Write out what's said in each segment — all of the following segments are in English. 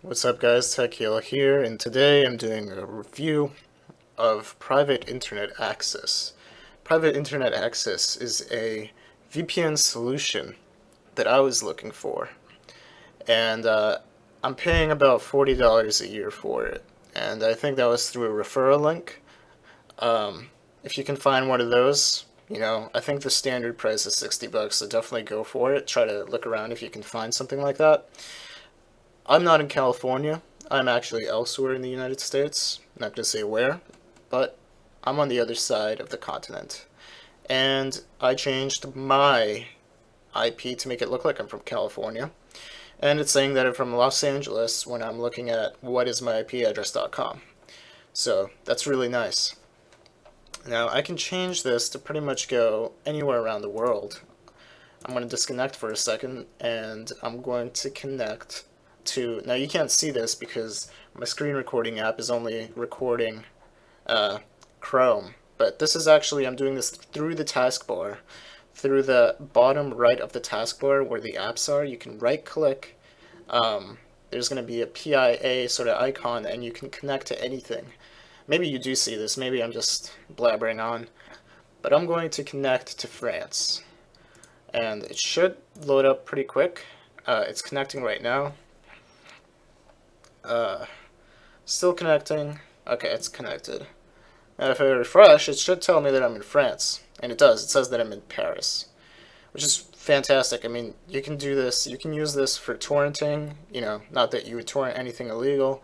What's up guys, TechHeal here, and today I'm doing a review of private internet access. Private internet access is a VPN solution that I was looking for, and I'm paying about $40 a year for it, and I think that was through a referral link. If you can find one of those, I think the standard price is $60, so definitely go for it. Try to look around if you can find something like that. I'm not in California. I'm actually elsewhere in the United States. I'm not going to say where, but I'm on the other side of the continent. And I changed my IP to make it look like I'm from California. And it's saying that I'm from Los Angeles when I'm looking at whatismyipaddress.com. So that's really nice. Now I can change this to pretty much go anywhere around the world. I'm going to disconnect for a second and I'm going to connect to, now you can't see this because my screen recording app is only recording Chrome, but this is actually, I'm doing this through the taskbar, through the bottom right of the taskbar where the apps are. You can right click, there's going to be a PIA sort of icon and you can connect to anything. Maybe you do see this, maybe I'm just blabbering on, but I'm going to connect to France and it should load up pretty quick. It's connecting right now. Still connecting. Okay, it's connected. And if I refresh, it should tell me that I'm in France. And it does. It says that I'm in Paris, which is fantastic. I mean, you can do this. You can use this for torrenting. Not that you would torrent anything illegal.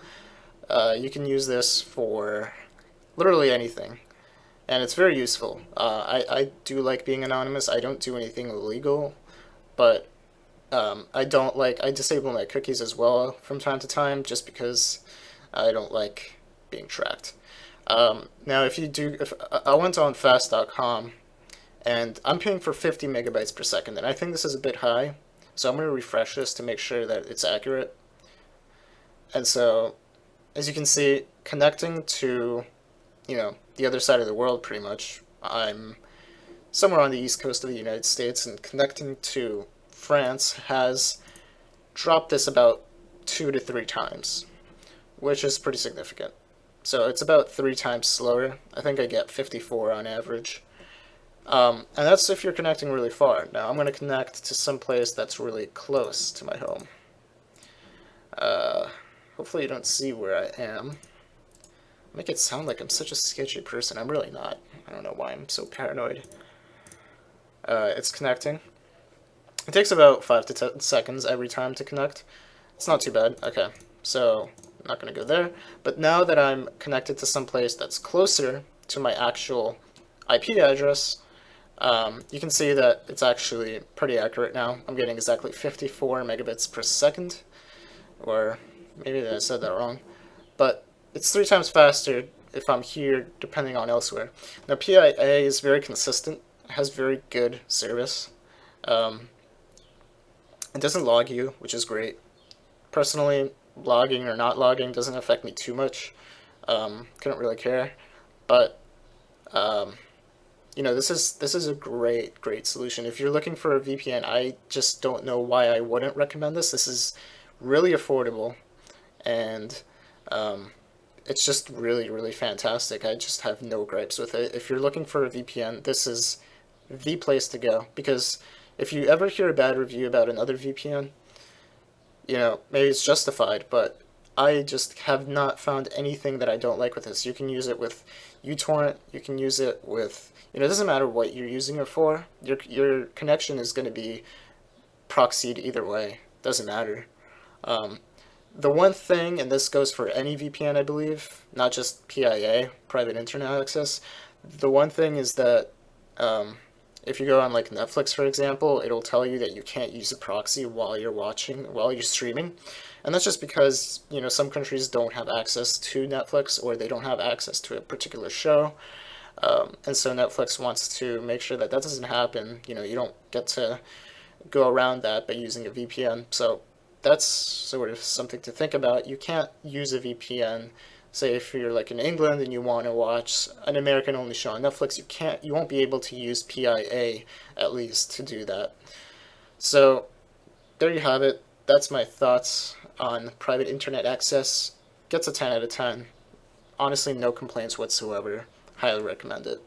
You can use this for literally anything. And it's very useful. I do like being anonymous. I don't do anything illegal, but I disable my cookies as well from time to time just because I don't like being tracked. Now if I went on fast.com and I'm paying for 50 megabytes per second, and I think this is a bit high, so I'm going to refresh this to make sure that it's accurate. And so, as you can see, connecting to, the other side of the world pretty much, I'm somewhere on the east coast of the United States, and connecting to France has dropped this about 2 to 3 times, which is pretty significant. So it's about 3 times slower. I think I get 54 on average. And that's if you're connecting really far. Now I'm going to connect to some place that's really close to my home. Hopefully you don't see where I am. Make it sound like I'm such a sketchy person. I'm really not. I don't know why I'm so paranoid. It's connecting. It takes about 5 to 10 seconds every time to connect. It's not too bad. Okay, so I'm not going to go there. But now that I'm connected to some place that's closer to my actual IP address, you can see that it's actually pretty accurate now. I'm getting exactly 54 megabits per second, or maybe I said that wrong. But it's 3 times faster if I'm here, depending on elsewhere. Now PIA is very consistent. It has very good service. It doesn't log you, which is great. Personally, logging or not logging doesn't affect me too much. Couldn't really care, but this is a great solution. If you're looking for a VPN, I just don't know why I wouldn't recommend this. This is really affordable, and it's just really fantastic. I just have no gripes with it. If you're looking for a VPN, this is the place to go, because if you ever hear a bad review about another VPN, maybe it's justified, but I just have not found anything that I don't like with this. You can use it with uTorrent, you can use it with, it doesn't matter what you're using it for, your connection is going to be proxied either way, doesn't matter. The one thing, and this goes for any VPN I believe, not just PIA, private internet access, the one thing is that if you go on like Netflix, for example, it'll tell you that you can't use a proxy while you're streaming. And that's just because, some countries don't have access to Netflix, or they don't have access to a particular show. And so Netflix wants to make sure that that doesn't happen. You don't get to go around that by using a VPN. So that's sort of something to think about. You can't use a VPN. Say if you're like in England and you want to watch an American-only show on Netflix, you won't be able to use PIA at least to do that. So there you have it. That's my thoughts on private internet access. Gets a 10 out of 10. Honestly, no complaints whatsoever. Highly recommend it.